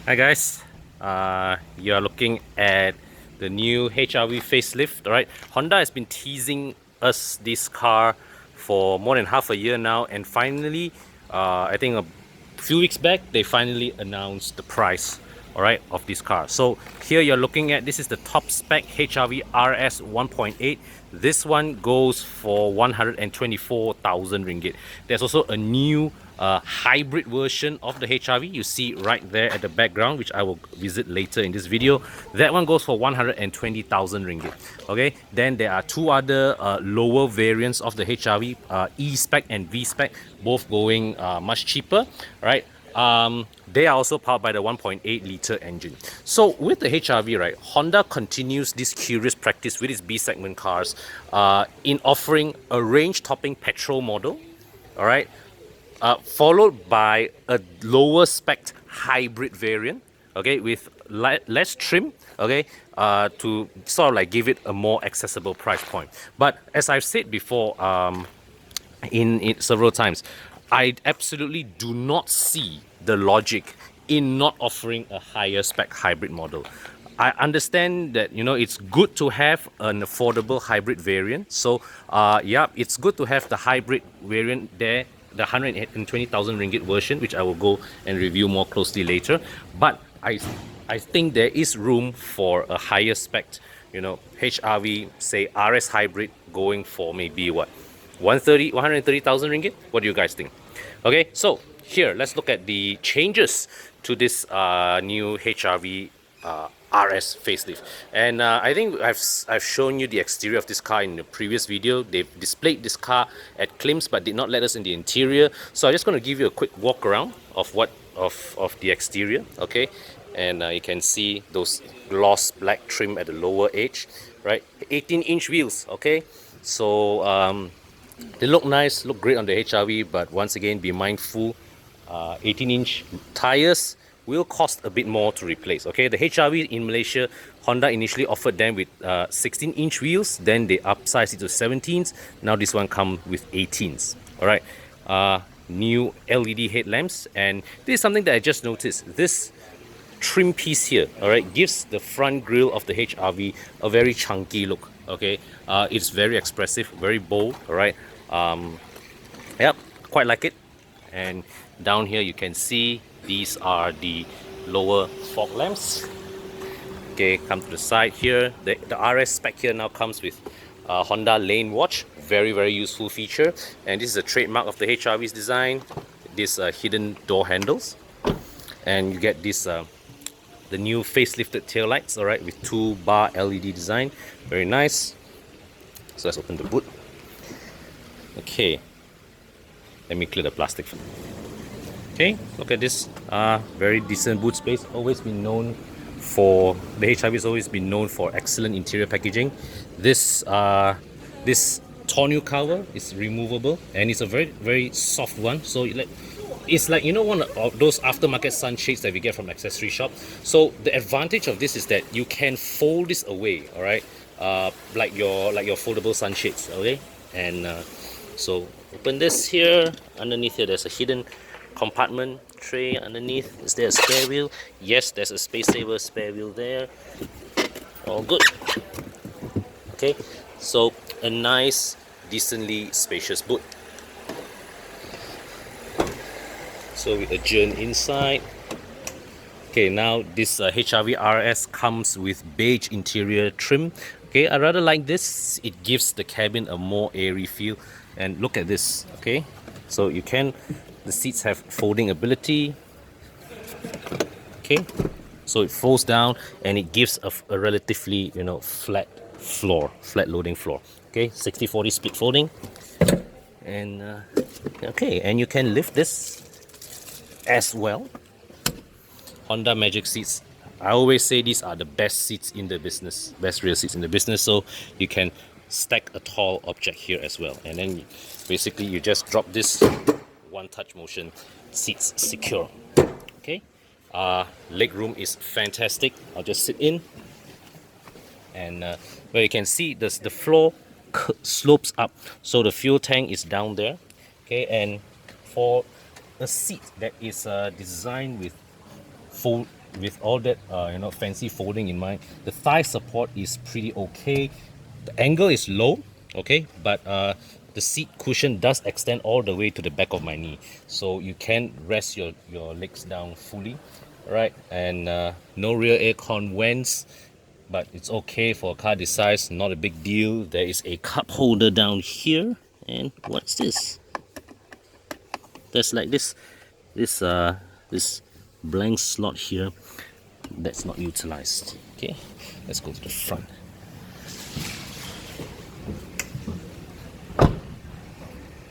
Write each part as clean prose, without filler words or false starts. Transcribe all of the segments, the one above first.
Hi guys, you are looking at the new HRV facelift. Alright, Honda has been teasing us this car for more than half a year now, and finally, I think a few weeks back, they finally announced the price, alright, of this car. So here you're looking at, this is the top spec HRV RS 1.8. This one goes for 124,000 ringgit. There's also a new hybrid version of the HRV you see right there at the background, which I will visit later in this video. That one goes for 120,000 ringgit. Okay, then there are two other lower variants of the HRV, E-spec and V-spec, both going much cheaper, right? They are also powered by the 1.8 liter engine. So with the HRV, right, Honda continues this curious practice with its B segment cars in offering a range-topping petrol model, all right, followed by a lower spec hybrid variant, okay, with less trim, okay, to sort of like give it a more accessible price point. But as I've said before, in several times, I absolutely do not see the logic in not offering a higher spec hybrid model. I understand that, you know, it's good to have an affordable hybrid variant. So yeah, it's good to have the hybrid variant there, the 120,000 ringgit version, which I will go and review more closely later. But I think there is room for a higher spec, you know, HRV, say RS hybrid, going for maybe what, 130,000 ringgit. What do you guys think? Okay, so here let's look at the changes to this new HRV RS facelift. And I think I've shown you the exterior of this car in the previous video. They've displayed this car at Klims but did not let us in the interior, so I'm just going to give you a quick walk around of what of the exterior. Okay, and you can see those gloss black trim at the lower edge, right? 18-inch wheels. Okay, so they look nice, look great on the HRV, but once again, be mindful, 18-inch tires will cost a bit more to replace. Okay, the HRV in Malaysia, Honda initially offered them with 16-inch wheels, then they upsized it to 17s. Now this one comes with 18s. All right, new LED headlamps, and this is something that I just noticed. This trim piece here, all right, gives the front grille of the HRV a very chunky look. Okay, it's very expressive, very bold. All right, yep, quite like it. And down here you can see these are the lower fog lamps. Okay, come to the side here. The RS spec here now comes with Honda lane watch, very useful feature. And this is a trademark of the HRV's design, this hidden door handles. And you get this the new facelifted tail lights, all right, with 2-bar LED design, very nice. So let's open the boot. Okay, let me clear the plastic. Okay, look at this, very decent boot space. Always been known for, the HRV has always been known for excellent interior packaging. This this tonneau cover is removable, and it's a very soft one. So it's like, you know, one of those aftermarket sunshades that we get from accessory shop. So the advantage of this is that you can fold this away, all right, like your foldable sunshades. Okay, and so open this here. Underneath here there's a hidden compartment tray underneath. Is there a spare wheel? Yes, there's a space saver spare wheel there. All good. Okay, so a nice, decently spacious boot. So we adjourn inside. Okay, now this HRV RS comes with beige interior trim. Okay, I rather like this. It gives the cabin a more airy feel. And look at this. Okay, so you can, the seats have folding ability. Okay, so it folds down and it gives a relatively, you know, flat floor, flat loading floor. Okay, 60/40 split folding. And okay, and you can lift this as well. Honda Magic seats. I always say these are the best seats in the business, best rear seats in the business. So you can stack a tall object here as well, and then basically you just drop this, one touch motion, seats secure. Okay, leg room is fantastic. I'll just sit in, and where you can see the floor slopes up, so the fuel tank is down there. Okay, and for a seat that is designed with with all that you know, fancy folding in mind, the thigh support is pretty okay. The angle is low, okay, but the seat cushion does extend all the way to the back of my knee, so you can rest your legs down fully, right? And no rear aircon vents, but it's okay for a car this size, not a big deal. There is a cup holder down here, and what's this? There's like this blank slot here that's not utilized. Okay, let's go to the front.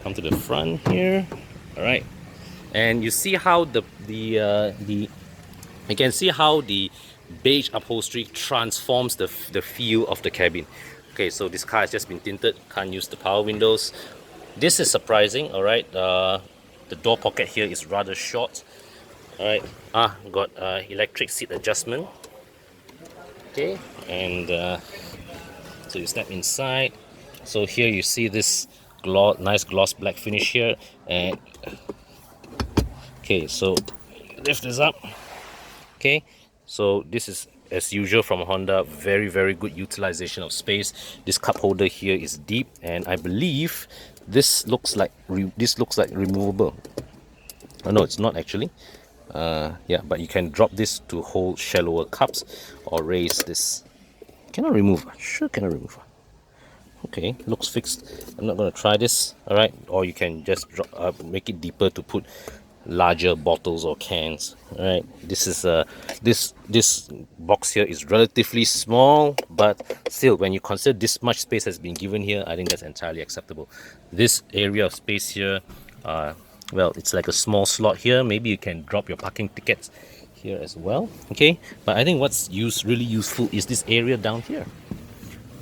Come to the front here. All right, and you see how you can see how the beige upholstery transforms the feel of the cabin. Okay, so this car has just been tinted, can't use the power windows. This is surprising. All right, the door pocket here is rather short. All right, got electric seat adjustment. Okay, and so you step inside. So here you see this nice gloss black finish here, and okay, so lift this up. Okay, so this is, as usual from Honda, very good utilization of space. This cup holder here is deep, and I believe this looks like removable. Oh, no, it's not actually. Yeah, but you can drop this to hold shallower cups or raise this. Cannot remove. Sure cannot remove. Okay, looks fixed. I'm not going to try this. All right, or you can just make it deeper to put larger bottles or cans. All right, this is this box here is relatively small, but still, when you consider this much space has been given here, I think that's entirely acceptable. This area of space here, well, it's like a small slot here. Maybe you can drop your parking tickets here as well. Okay, but I think what's really useful is this area down here.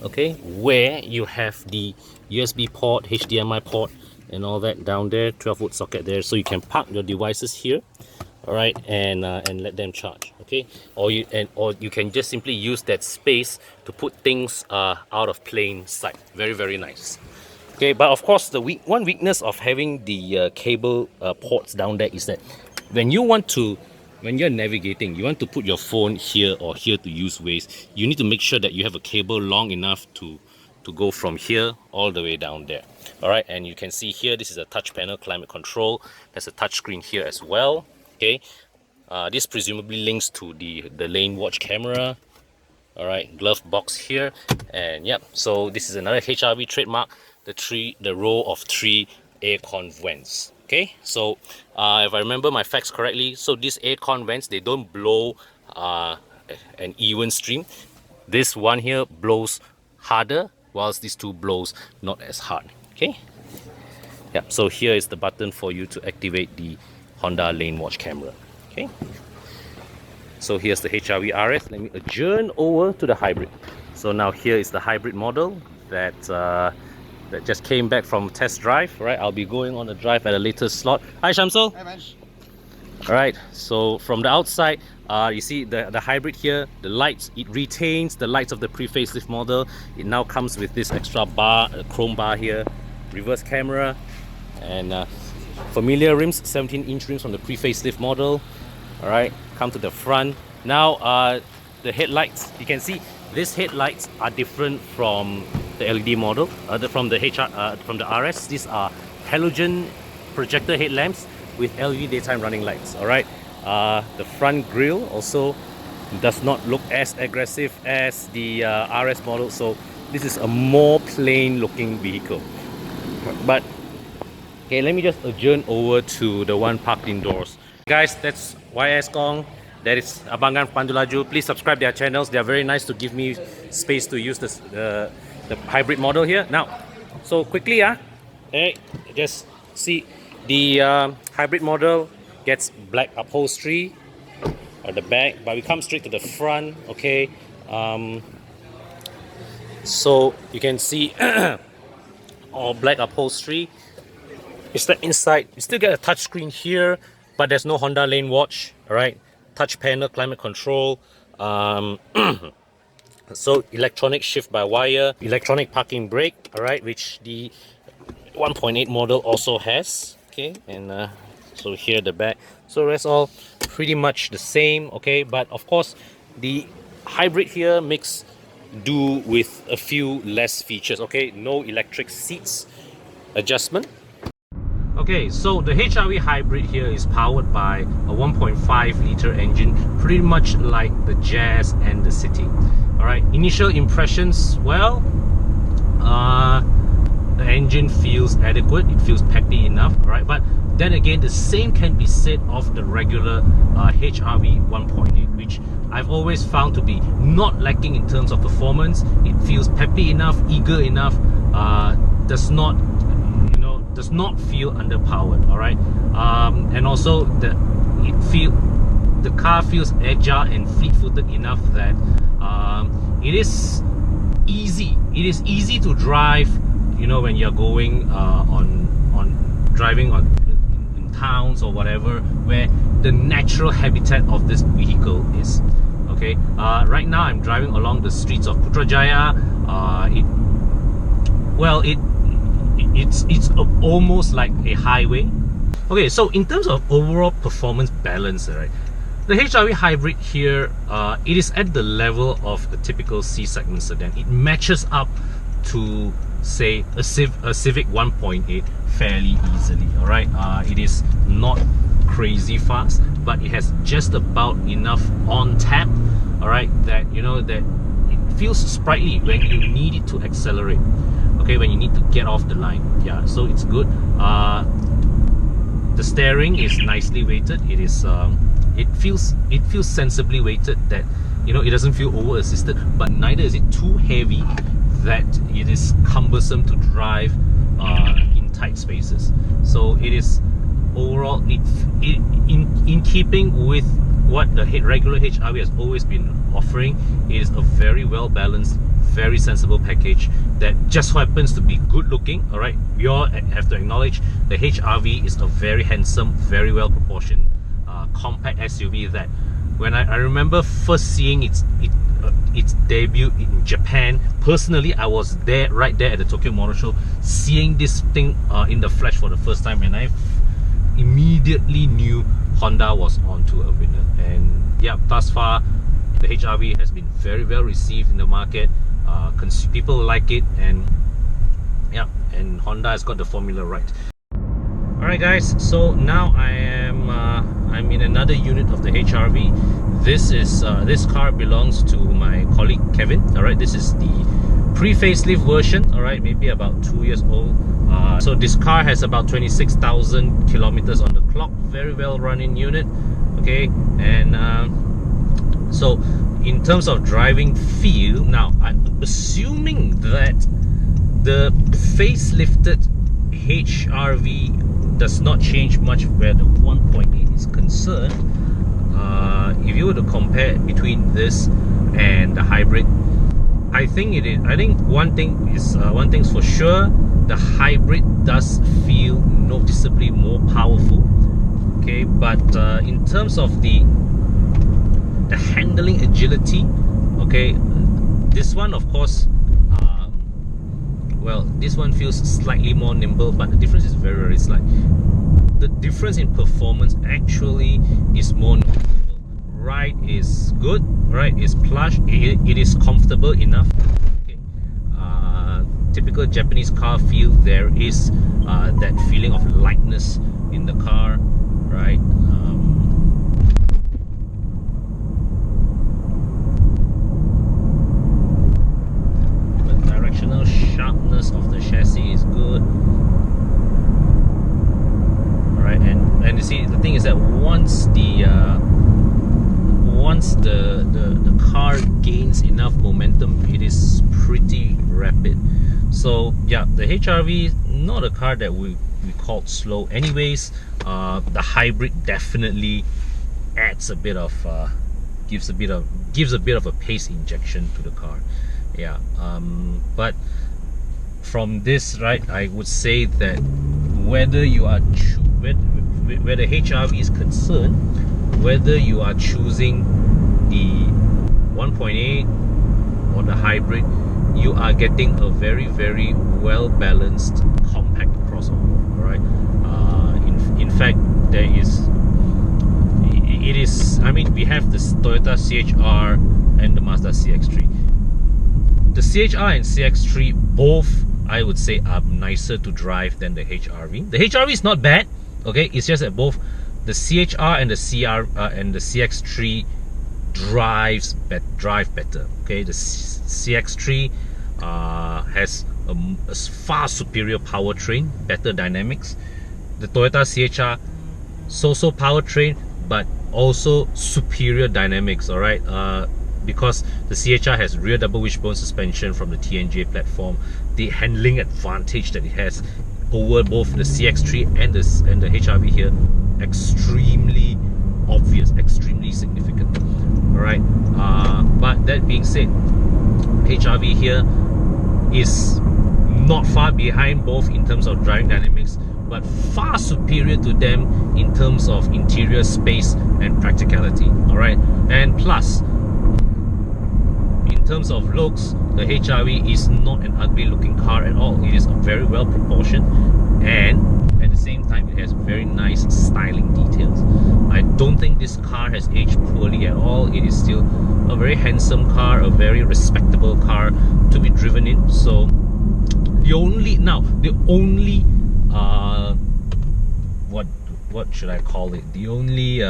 Okay, where you have the USB port, HDMI port, and all that down there, 12-volt socket there, so you can park your devices here, all right, and let them charge. Okay, or you can just simply use that space to put things out of plain sight. Very nice. Okay, but of course the one weakness of having the cable ports down there is that when you're navigating, you want to put your phone here or here to use Waze, you need to make sure that you have a cable long enough to go from here all the way down there. All right, and you can see here, this is a touch panel, climate control. There's a touch screen here as well. Okay, this presumably links to the lane watch camera. All right, glove box here, and yep. So this is another HRV trademark, the row of 3 aircon vents. Okay, so if I remember my facts correctly, so these aircon vents, they don't blow an even stream. This one here blows harder, whilst these two blows not as hard. Okay, yeah, so here is the button for you to activate the Honda lane watch camera. Okay, so here's the HRV RS. Let me adjourn over to the hybrid. So now here is the hybrid model that just came back from test drive. Right, I'll be going on a drive at a later slot. Hi Shamsul. Hi man. All right, so from the outside, you see the hybrid here, the lights, it retains the lights of the pre-facelift model. It now comes with this extra bar, chrome bar here, reverse camera, and familiar rims, 17-inch rims from the pre-facelift model. All right, come to the front. Now the headlights, you can see these headlights are different from the LED model, from the RS. These are halogen projector headlamps with LED daytime running lights. All right, the front grille also does not look as aggressive as the RS model, so this is a more plain looking vehicle. But okay, let me just adjourn over to the one parked indoors. Guys, that's YS Kong. That is Abangan Pandulaju. Please subscribe their channels. They are very nice to give me space to use this the hybrid model here. Now, so quickly, just see the hybrid model gets black upholstery at the back, but we come straight to the front. Okay, so you can see all black upholstery. You step inside, you still get a touch screen here, but there's no Honda lane watch. All right, touch panel, climate control. So electronic shift by wire, electronic parking brake. All right, which the 1.8 model also has. Okay, and So here the back. So that's all pretty much the same, okay? But of course, the hybrid here makes do with a few less features, okay? No electric seats adjustment. Okay, so the HRV hybrid here is powered by a 1.5 liter engine, pretty much like the Jazz and the City. Alright, initial impressions, well, the engine feels adequate, it feels peppy enough, right? But then again, the same can be said of the regular HRV 1.8, which I've always found to be not lacking in terms of performance. It feels peppy enough, eager enough, does not feel underpowered, all right? And also the car feels agile and fleet-footed enough that it is easy to drive, you know, when you're going driving in towns or whatever, where the natural habitat of this vehicle is. Okay, right now I'm driving along the streets of Putrajaya. It's almost like a highway. Okay, so in terms of overall performance balance, right, the HRV hybrid here, it is at the level of a typical C-segment sedan. It matches up to, say, a Civic 1.8 fairly easily. All right, it is not crazy fast, but it has just about enough on tap. All right, that you know that it feels sprightly when you need it to accelerate. Okay, when you need to get off the line. Yeah, so it's good. The steering is nicely weighted. It is it feels sensibly weighted, that you know it doesn't feel over assisted, but neither is it too heavy that it is cumbersome to drive in tight spaces. So it is overall in keeping with what the regular HRV has always been offering. It is a very well balanced, very sensible package that just happens to be good looking. All right, we all have to acknowledge the HRV is a very handsome, very well proportioned compact SUV that when I remember first seeing its debut in Japan, personally I was there, right there at the Tokyo Motor Show, seeing this thing in the flesh for the first time, and I immediately knew Honda was onto a winner. And yeah, thus far the HRV has been very well received in the market. People like it, and yeah, and Honda has got the formula right. Alright guys, so now I'm in another unit of the HRV. This car belongs to my colleague Kevin. Alright, this is the pre-facelift version, alright, maybe about 2 years old. So this car has about 26,000 kilometers on the clock. Very well running unit. Okay, and so in terms of driving feel, now I'm assuming that the facelifted HRV does not change much where the 1.8 is concerned. If you were to compare between this and the hybrid, I think one thing's for sure: the hybrid does feel noticeably more powerful. Okay, but in terms of the handling agility, okay, this one, of course, well, this one feels slightly more nimble, but the difference is very, very slight. The difference in performance actually is more noticeable. Ride is good, right? It's plush, it is comfortable enough. Okay. Typical Japanese car feel, there is that feeling of lightness in the car, right? Sharpness of the chassis is good. Alright, and you see, the thing is that once the car gains enough momentum, it is pretty rapid. So yeah, the HRV is not a car that we called slow anyways. The hybrid definitely adds a bit of gives a bit of a pace injection to the car. Yeah, but from this, right, I would say that whether you are where the HRV is concerned, whether you are choosing the 1.8 or the hybrid, you are getting a very, very well balanced compact crossover. All right, in fact, there is, it is, I mean, we have the Toyota CHR and the Mazda CX-3. The CHR and CX-3 both, I would say, are nicer to drive than the HRV. The HRV is not bad, okay? It's just that both the CHR and the CX-3 drive better, okay? The CX-3 has a far superior powertrain, better dynamics. The Toyota CHR, so-so powertrain, but also superior dynamics, all right? Because the CHR has rear double wishbone suspension from the TNGA platform, the handling advantage that it has over both the CX-3 and the HRV here, extremely obvious, extremely significant. All right, but that being said, HRV here is not far behind both in terms of driving dynamics, but far superior to them in terms of interior space and practicality. All right, and plus, in terms of looks, the HRV is not an ugly looking car at all. It is very well proportioned, and at the same time it has very nice styling details. I don't think this car has aged poorly at all. It is still a very handsome car, a very respectable car to be driven in. So the only what should I call it? The only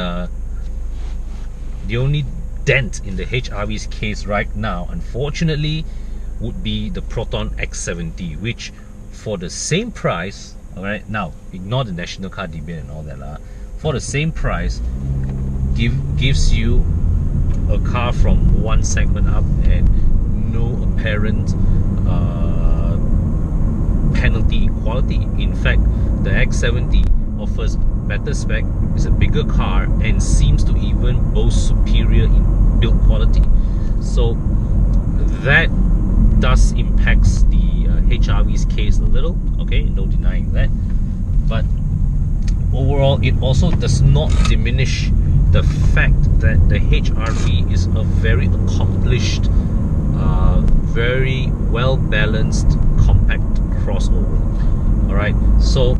dent in the HRV's case right now, unfortunately, would be the Proton X70, which for the same price, all right, now ignore the national car debate and all that, for the same price, gives you a car from one segment up and no apparent penalty in quality. In fact, the X70 offers better spec, is a bigger car, and seems to even boast superior in build quality. So that does impacts the HRV's case a little, okay, no denying that. But overall, it also does not diminish the fact that the HRV is a very accomplished, very well balanced, compact crossover. All right, so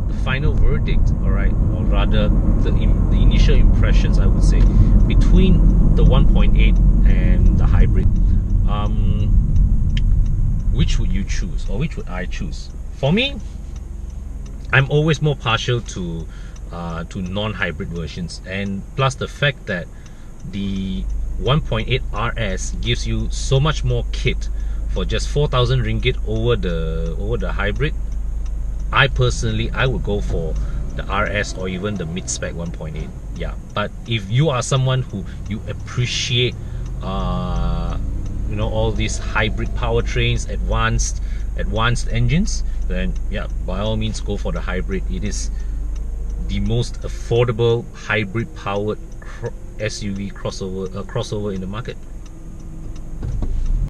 the final verdict, all right, or rather the initial impressions, I would say, between the 1.8 and the hybrid, which would you choose, or which would I choose? For me, I'm always more partial to non-hybrid versions, and plus the fact that the 1.8 RS gives you so much more kit for just 4,000 ringgit over the hybrid. I personally, I would go for the RS or even the mid-spec 1.8. Yeah, but if you are someone who you appreciate you know, all these hybrid powertrains, advanced engines, then yeah, by all means go for the hybrid. It is the most affordable hybrid powered SUV crossover in the market.